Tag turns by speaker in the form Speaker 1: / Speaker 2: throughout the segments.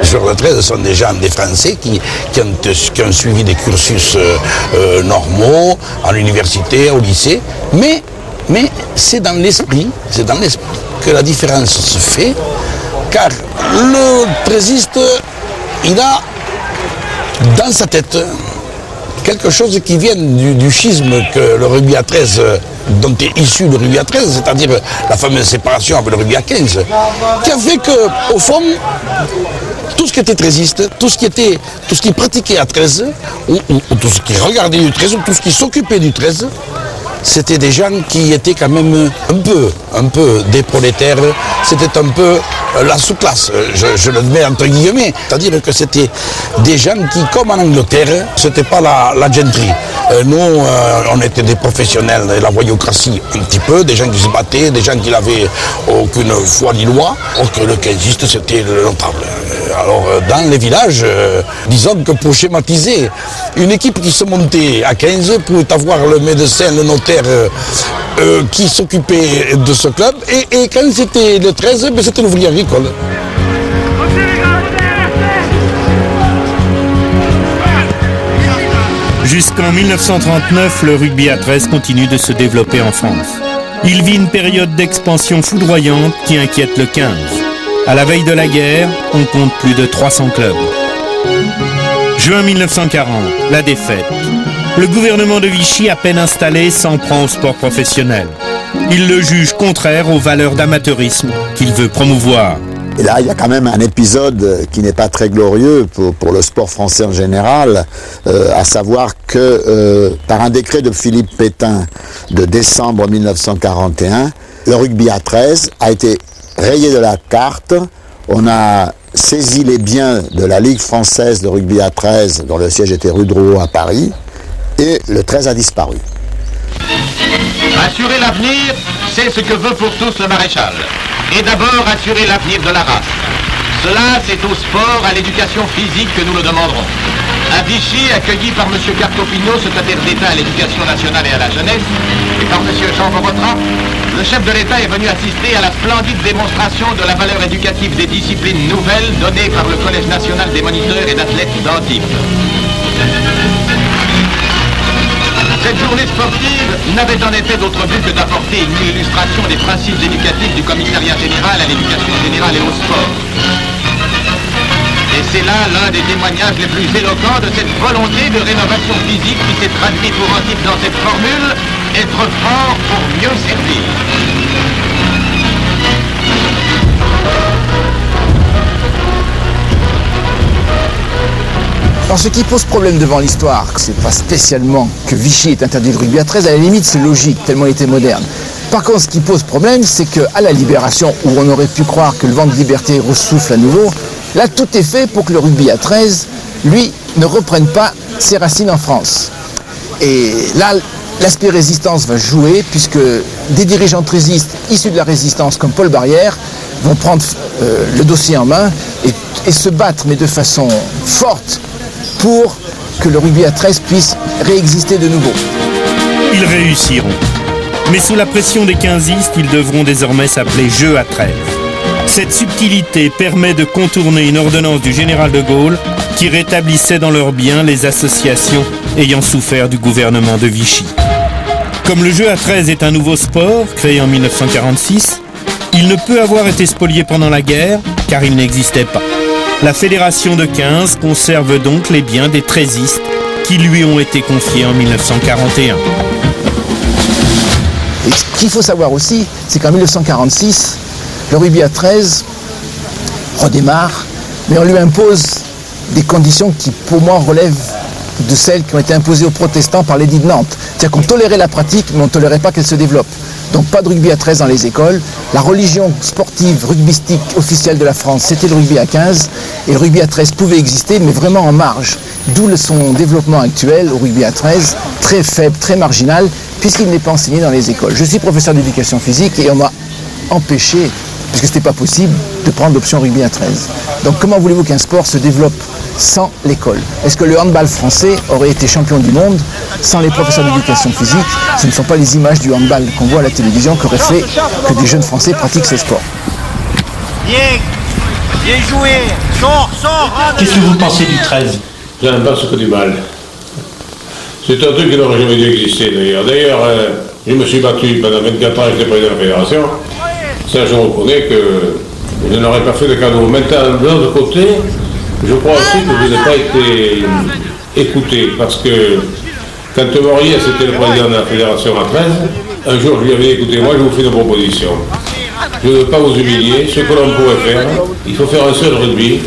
Speaker 1: sur le 13 sont des gens, des Français qui ont suivi des cursus normaux, à l'université, au lycée, mais c'est dans l'esprit que la différence se fait, car le trésiste, il a dans sa tête quelque chose qui vient du schisme que le rugby à 13, dont est issu le rugby à 13, c'est-à-dire la fameuse séparation avec le rugby à 15, qui a fait qu'au fond, tout ce qui était trésiste, tout ce qui pratiquait à 13, ou tout ce qui regardait du 13, ou tout ce qui s'occupait du 13, c'était des gens qui étaient quand même un peu des prolétaires, c'était un peu la sous-classe, je le mets entre guillemets. C'est-à-dire que c'était des gens qui, comme en Angleterre, c'était pas la gentry. Nous, on était des professionnels de la voyoucratie un petit peu, des gens qui se battaient, des gens qui n'avaient aucune foi ni loi, alors que le quinziste, c'était le notable. Alors, dans les villages, disons que pour schématiser, une équipe qui se montait à 15 pouvait avoir le médecin, le notaire qui s'occupait de ce club, et quand c'était le 13, c'était l'ouvrier agricole.
Speaker 2: Jusqu'en 1939, le rugby à 13 continue de se développer en France. Il vit une période d'expansion foudroyante qui inquiète le 15. À la veille de la guerre, on compte plus de 300 clubs. Juin 1940, la défaite. Le gouvernement de Vichy, à peine installé, s'en prend au sport professionnel. Il le juge contraire aux valeurs d'amateurisme qu'il veut promouvoir.
Speaker 3: Et là, il y a quand même un épisode qui n'est pas très glorieux pour le sport français en général, à savoir que par un décret de Philippe Pétain de décembre 1941, le rugby à 13 a été rayé de la carte. On a saisi les biens de la Ligue française de rugby à 13, dont le siège était rue Drouot à Paris, et le 13 a disparu.
Speaker 4: Assurer l'avenir, c'est ce que veut pour tous le maréchal. Et d'abord assurer l'avenir de la race. Cela, c'est au sport, à l'éducation physique que nous le demanderons. À Vichy, accueilli par M. Carcopino, secrétaire d'État à l'éducation nationale et à la jeunesse, et par M. Jean Borotra, le chef de l'État est venu assister à la splendide démonstration de la valeur éducative des disciplines nouvelles données par le Collège national des moniteurs et d'athlètes d'Antibes. Cette journée sportive n'avait en effet d'autre but que d'apporter une illustration des principes éducatifs du commissariat général à l'éducation générale et au sport. Et c'est là l'un des témoignages les plus éloquents de cette volonté de rénovation physique qui s'est traduite pour Antibes dans cette formule, être fort pour mieux servir.
Speaker 5: Alors ce qui pose problème devant l'histoire, c'est pas spécialement que Vichy ait interdit le rugby à 13, à la limite c'est logique, tellement il était moderne. Par contre ce qui pose problème, c'est qu'à la Libération, où on aurait pu croire que le vent de liberté ressouffle à nouveau, là tout est fait pour que le rugby à 13, lui, ne reprenne pas ses racines en France. Et là, l'aspect résistance va jouer, puisque des dirigeants trésistes issus de la résistance, comme Paul Barrière, vont prendre le dossier en main et se battre, mais de façon forte, pour que le rugby à 13 puisse réexister de nouveau.
Speaker 2: Ils réussiront. Mais sous la pression des quinzistes, ils devront désormais s'appeler Jeux à 13. Cette subtilité permet de contourner une ordonnance du général de Gaulle qui rétablissait dans leurs biens les associations ayant souffert du gouvernement de Vichy. Comme le jeu à 13 est un nouveau sport, créé en 1946, il ne peut avoir été spolié pendant la guerre, car il n'existait pas. La fédération de 15 conserve donc les biens des trésistes qui lui ont été confiés en 1941.
Speaker 5: Et ce qu'il faut savoir aussi, c'est qu'en 1946, le rugby à 13 redémarre, mais on lui impose des conditions qui, pour moi, relèvent de celles qui ont été imposées aux protestants par l'édit de Nantes. C'est-à-dire qu'on tolérait la pratique, mais on ne tolérait pas qu'elle se développe. Donc pas de rugby à 13 dans les écoles. La religion sportive rugbystique officielle de la France, c'était le rugby à 15. Et le rugby à 13 pouvait exister, mais vraiment en marge. D'où son développement actuel au rugby à 13, très faible, très marginal, puisqu'il n'est pas enseigné dans les écoles. Je suis professeur d'éducation physique et on m'a empêché, puisque ce n'était pas possible, de prendre l'option rugby à 13. Donc comment voulez-vous qu'un sport se développe sans l'école? Est-ce que le handball français aurait été champion du monde sans les professeurs d'éducation physique? Ce ne sont pas les images du handball qu'on voit à la télévision qui auraient fait que des jeunes Français pratiquent ce sport.
Speaker 4: Bien.
Speaker 6: Bien joué. Sors.
Speaker 2: Qu'est-ce que vous pensez du 13?
Speaker 7: J'en pense que du mal. C'est un truc qui n'aurait jamais dû exister d'ailleurs. D'ailleurs, je me suis battu pendant 24 ans, j'étais président de la fédération. Ça, je reconnais que je n'aurais pas fait de cadeau. Maintenant, de l'autre côté, je crois aussi que je n'ai pas été écouté. Parce que quand Moriès était le président de la fédération à 13, un jour, je lui avais dit, écoutez, moi, je vous fais une proposition. Je ne veux pas vous humilier. Ce que l'on pourrait faire, il faut faire un seul rugby.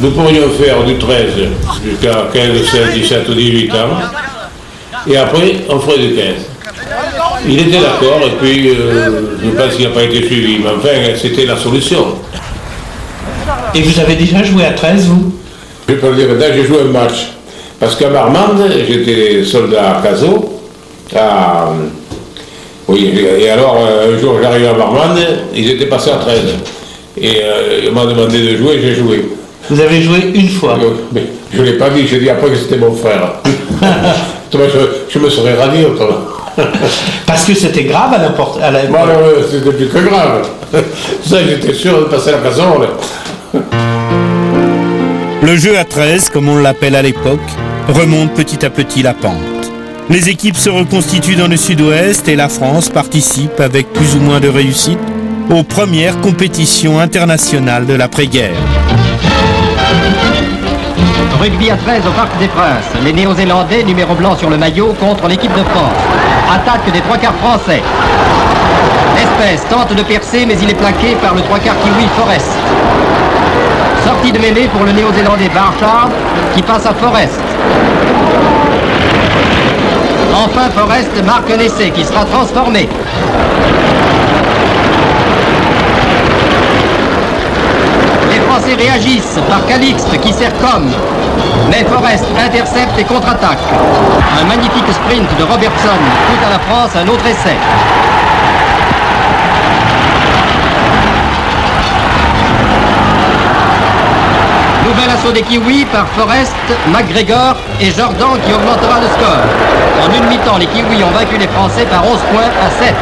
Speaker 7: Nous pourrions faire du 13 jusqu'à 15, 16, 17 ou 18 ans. Et après, on ferait du 15. Il était d'accord, et puis je pense qu'il n'a pas été suivi. Mais enfin, c'était la solution.
Speaker 2: Et vous avez déjà joué à 13, vous?
Speaker 7: Je peux le dire, maintenant, j'ai joué un match. Parce qu'à Marmande, j'étais soldat à Cazaux. Oui, et alors, un jour, j'arrive à Marmande, ils étaient passés à 13. Et ils m'ont demandé de jouer, j'ai joué.
Speaker 2: Vous avez joué une fois?
Speaker 7: Mais je ne l'ai pas dit, j'ai dit après que c'était mon frère. Je me serais radié autrement.
Speaker 2: Parce que c'était grave à n'importe...
Speaker 7: Bon, c'était plus que grave. Ça, j'étais sûr de passer la casserole.
Speaker 2: Le jeu à 13, comme on l'appelle à l'époque, remonte petit à petit la pente. Les équipes se reconstituent dans le sud-ouest et la France participe avec plus ou moins de réussite aux premières compétitions internationales de l'après-guerre.
Speaker 8: Rugby à 13 au Parc des Princes. Les Néo-Zélandais, numéro blanc sur le maillot, contre l'équipe de France. Attaque des trois quarts français. Espèce tente de percer, mais il est plaqué par le trois quarts kiwi Forrest. Sortie de mêlée pour le Néo-Zélandais Barchard, qui passe à Forrest. Enfin, Forrest marque un essai qui sera transformé. Les Français réagissent par Calixte qui sert comme. Mais Forrest intercepte et contre-attaque. Un magnifique sprint de Robertson coûte à la France un autre essai. Nouvel assaut des Kiwis par Forrest, McGregor et Jordan qui augmentera le score. En une mi-temps, les Kiwis ont vaincu les Français par 11 points à 7.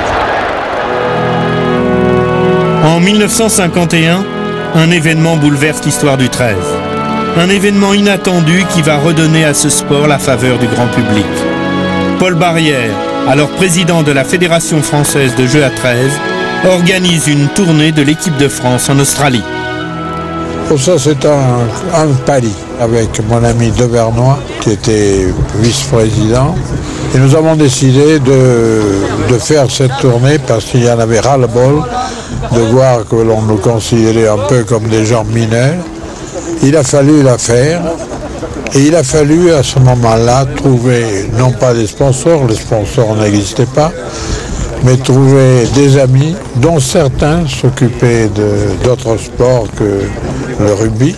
Speaker 2: En 1951, un événement bouleverse l'histoire du 13. Un événement inattendu qui va redonner à ce sport la faveur du grand public. Paul Barrière, alors président de la Fédération française de jeux à 13, organise une tournée de l'équipe de France en Australie.
Speaker 9: Pour ça, c'est un pari avec mon ami Devernois, qui était vice-président. Et nous avons décidé de faire cette tournée parce qu'il y en avait ras-le-bol de voir que l'on nous considérait un peu comme des gens mineurs. Il a fallu la faire et il a fallu à ce moment-là trouver, non pas des sponsors, les sponsors n'existaient pas, mais trouver des amis dont certains s'occupaient d'autres sports que le rugby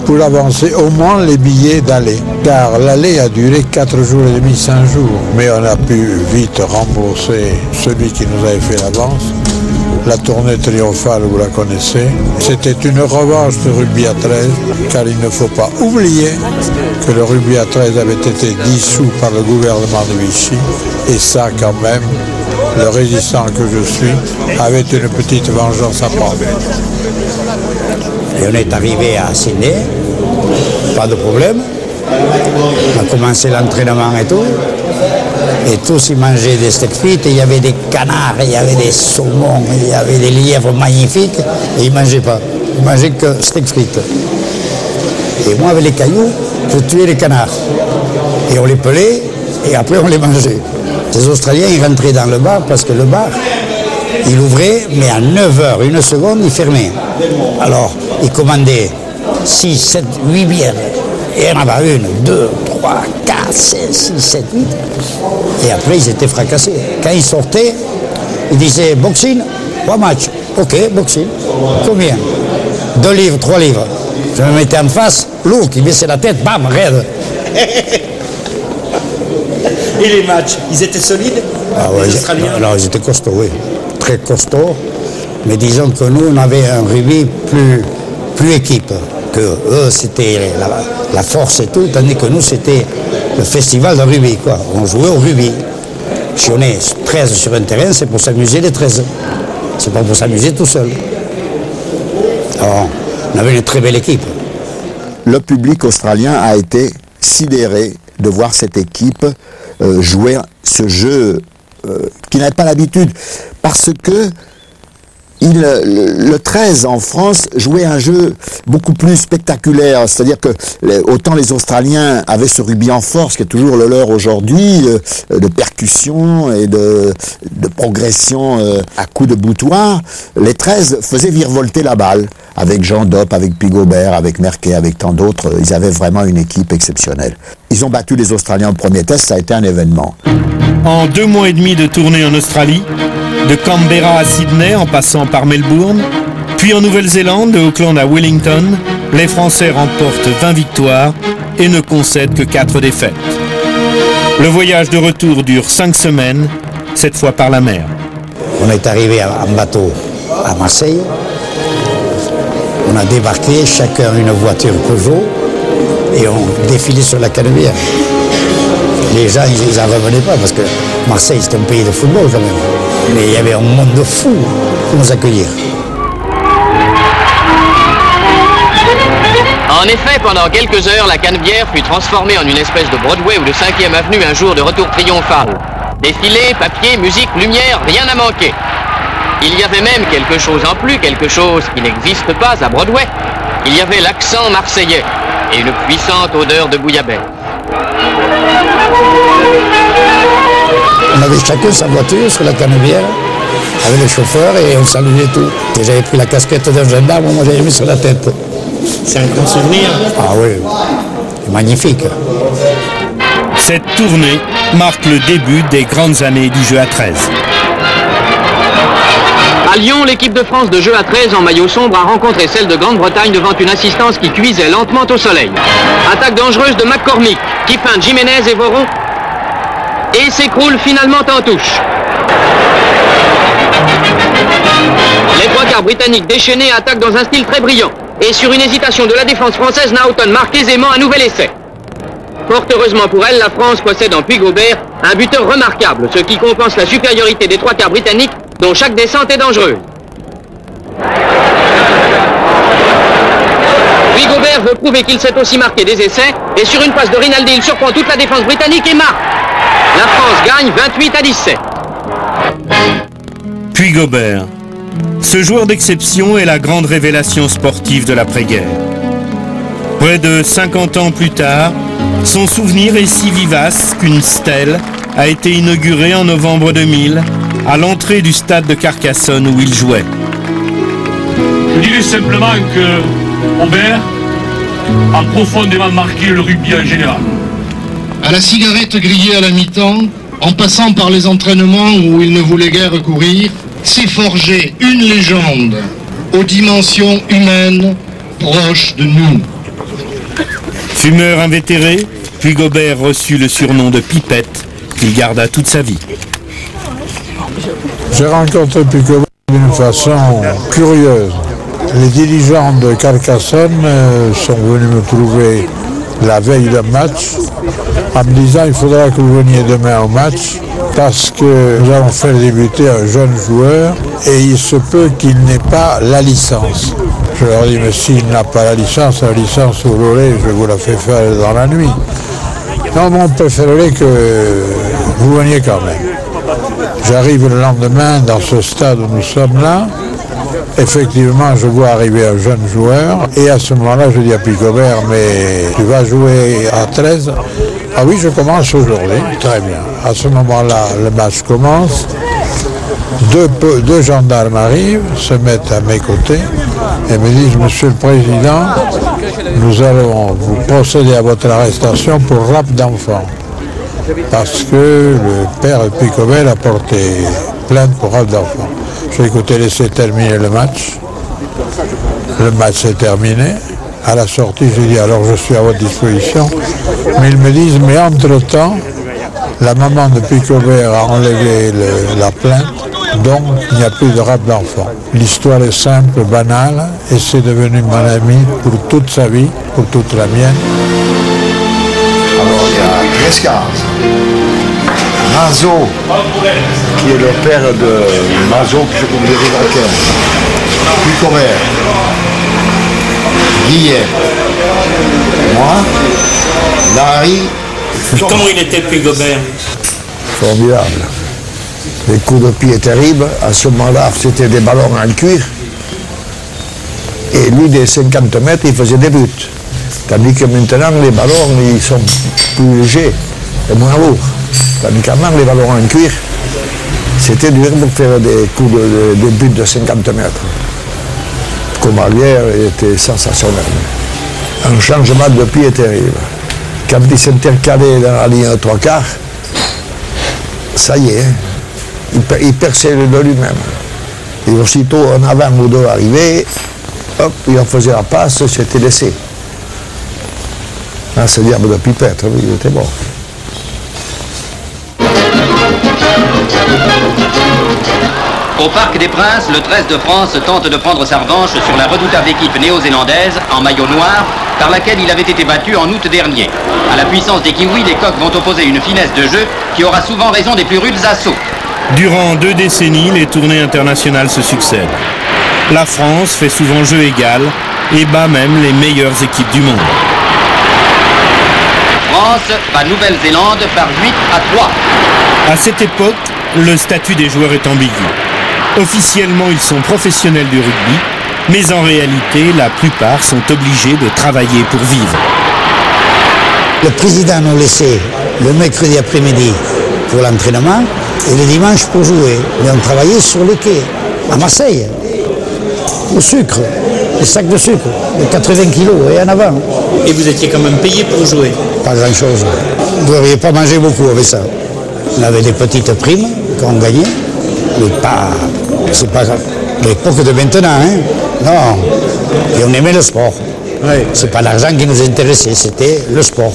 Speaker 9: pour avancer au moins les billets d'aller. Car l'aller a duré 4 jours et demi, 5 jours. Mais on a pu vite rembourser celui qui nous avait fait l'avance. La tournée triomphale, vous la connaissez. C'était une revanche de rugby à 13, car il ne faut pas oublier que le rugby à 13 avait été dissous par le gouvernement de Vichy. Et ça, quand même, le résistant que je suis avait une petite vengeance à prendre.
Speaker 10: Et on est arrivé à Sydney, pas de problème. On a commencé l'entraînement et tout. Et tous ils mangeaient des steaks frites, et il y avait des canards, il y avait des saumons, il y avait des lièvres magnifiques, et ils ne mangeaient pas. Ils mangeaient que steaks frites. Et moi, avec les cailloux, je tuais les canards. Et on les pelait, et après on les mangeait. Les Australiens, ils rentraient dans le bar, parce que le bar, il ouvrait, mais à 9h, 1 seconde, il fermait. Alors, ils commandaient 6, 7, 8 bières. Et il y en avait 1, 2, 3, 4, 5, 6, 7, 8. Et après, ils étaient fracassés. Quand ils sortaient, ils disaient boxing, 3 matchs. Ok, boxing. Combien? 2 livres, 3 livres. Je me mettais en face, lourd, qui baissait la tête, bam, raide.
Speaker 2: Et les matchs, ils étaient solides?
Speaker 10: Ah ouais, alors, ils étaient costauds, oui. Très costauds. Mais disons que nous, on avait un rugby plus équipe. Que eux, c'était la force et tout, tandis que nous, c'était le festival de rugby, quoi. On jouait au rugby. Si on est 13 sur un terrain, c'est pour s'amuser les 13. C'est pas pour s'amuser tout seul. Alors, On avait une très belle équipe.
Speaker 3: Le public australien a été sidéré de voir cette équipe jouer ce jeu qui n'avait pas l'habitude, parce que le 13 en France jouait un jeu beaucoup plus spectaculaire, c'est-à-dire que autant les Australiens avaient ce rugby en force qui est toujours le leur aujourd'hui, de percussion et de progression à coups de boutoir, les 13 faisaient virevolter la balle avec Jean Dopp, avec Pigobert, avec Merquet, avec tant d'autres. Ils avaient vraiment une équipe exceptionnelle. Ils ont battu les Australiens au premier test, ça a été un événement.
Speaker 2: En 2 mois et demi de tournée en Australie, de Canberra à Sydney en passant par Melbourne, puis en Nouvelle-Zélande, de Auckland à Wellington, les Français remportent 20 victoires et ne concèdent que 4 défaites. Le voyage de retour dure 5 semaines, cette fois par la mer.
Speaker 10: On est arrivé en bateau à Marseille. On a débarqué, chacun une voiture Peugeot, et on défilait sur la Canebière. Les gens, ils n'en revenaient pas, parce que Marseille, c'est un pays de football quand même. Mais il y avait un monde de fous pour nous accueillir.
Speaker 8: En effet, pendant quelques heures, la Canebière fut transformée en une espèce de Broadway ou de 5e avenue un jour de retour triomphal. Défilé, papier, musique, lumière, rien n'a manqué. Il y avait même quelque chose en plus, quelque chose qui n'existe pas à Broadway. Il y avait l'accent marseillais et une puissante odeur de bouillabaisse.
Speaker 10: On avait chacun sa voiture sur la Canebière, avec le chauffeur, et on saluait tout. Et j'avais pris la casquette d'un gendarme, moi j'avais mis sur la tête.
Speaker 2: C'est un grand souvenir.
Speaker 10: Ah oui, c'est magnifique.
Speaker 2: Cette tournée marque le début des grandes années du jeu à 13.
Speaker 8: À Lyon, l'équipe de France de jeu à 13 en maillot sombre a rencontré celle de Grande-Bretagne devant une assistance qui cuisait lentement au soleil. Attaque dangereuse de McCormick, qui feinte Jiménez et Voron et s'écroule finalement en touche. Les 3 quarts britanniques déchaînés attaquent dans un style très brillant. Et sur une hésitation de la défense française, Naughton marque aisément un nouvel essai. Fort heureusement pour elle, la France possède en Pigobert un buteur remarquable, ce qui compense la supériorité des 3 quarts britanniques, dont chaque descente est dangereuse. Pigobert veut prouver qu'il sait aussi marquer des essais, et sur une passe de Rinaldi, il surprend toute la défense britannique et marque. La France gagne 28-17.
Speaker 2: Pigobert. Ce joueur d'exception est la grande révélation sportive de l'après-guerre. Près de 50 ans plus tard, son souvenir est si vivace qu'une stèle a été inaugurée en novembre 2000 à l'entrée du stade de Carcassonne où il jouait.
Speaker 11: Je dirais simplement que Aubert a profondément marqué le rugby en général.
Speaker 12: À la cigarette grillée à la mi-temps, en passant par les entraînements où il ne voulait guère courir, s'est forgé une légende aux dimensions humaines proches de nous.
Speaker 2: Fumeur invétéré, Pigobert reçut le surnom de Pipette qu'il garda toute sa vie.
Speaker 9: J'ai rencontré Pigobert d'une façon curieuse. Les dirigeants de Carcassonne sont venus me trouver la veille d'un match en me disant il faudra que vous veniez demain au match parce que nous allons faire débuter un jeune joueur et il se peut qu'il n'ait pas la licence. Je leur dis mais s'il n'a pas la licence vous l'aurez, je vous la fais faire dans la nuit. Non, mais on préférerait que vous veniez quand même. J'arrive le lendemain dans ce stade où nous sommes là. Effectivement, je vois arriver un jeune joueur et à ce moment-là, je dis à Pigobert, mais tu vas jouer à 13 ? Ah oui, je commence aujourd'hui. Très bien. À ce moment-là, le match commence. Deux gendarmes arrivent, se mettent à mes côtés et me disent, Monsieur le Président, nous allons vous procéder à votre arrestation pour rapt d'enfant. Parce que le père de Pigobert a porté plainte pour rapt d'enfant. Je vais écouter, laisser terminer le match. Le match est terminé. À la sortie, j'ai dit, alors je suis à votre disposition. Mais ils me disent, mais entre-temps, la maman de Pigobert a enlevé la plainte, donc il n'y a plus de rapt d'enfant. L'histoire est simple, banale, et c'est devenu mon ami pour toute sa vie, pour toute la mienne.
Speaker 3: Alors il y a Grescard, Mazo, qui est le père de Mazo, qui se trouve des Rivaquins, Pigobert, Guillet, moi, Larry.
Speaker 2: Comment il était, Pégobert?
Speaker 9: Formidable. Les coups de pied terribles. À ce moment-là, c'était des ballons en cuir. Et lui, des 50 mètres, il faisait des buts. Tandis que maintenant, les ballons, ils sont plus légers et moins lourds. Tandis qu'avant, les ballons en cuir, c'était dur pour faire des coups de buts de 50 mètres. Comalière était sensationnel. Un changement de pied terrible. Quand il s'intercalait dans la ligne de 3/4, ça y est, il perçait de lui-même. Et aussitôt, un avant ou deux arrivait, hop, il en faisait la passe, c'était laissé. Ah, ce diable de Pipette, oui, il était bon.
Speaker 8: Au Parc des Princes, le 13 de France tente de prendre sa revanche sur la redoutable équipe néo-zélandaise en maillot noir par laquelle il avait été battu en août dernier. À la puissance des Kiwis, les Coqs vont opposer une finesse de jeu qui aura souvent raison des plus rudes assauts.
Speaker 2: Durant 2 décennies, les tournées internationales se succèdent. La France fait souvent jeu égal et bat même les meilleures équipes du monde.
Speaker 8: France bat Nouvelle-Zélande par 8-3.
Speaker 2: À cette époque, le statut des joueurs est ambigu. Officiellement, ils sont professionnels du rugby, mais en réalité, la plupart sont obligés de travailler pour vivre.
Speaker 10: Le président nous laissait le mercredi après-midi pour l'entraînement et le dimanche pour jouer. Mais on travaillait sur les quais, à Marseille, au sucre, les sacs de sucre, de 80 kilos et en avant.
Speaker 2: Et vous étiez quand même payé pour jouer?
Speaker 10: Pas grand-chose. Vous n'auriez pas mangé beaucoup avec ça. On avait des petites primes qu'on gagnait, mais pas... C'est pas l'époque de maintenant, hein. Non. Et on aimait le sport. Oui. C'est pas l'argent qui nous intéressait, c'était le sport.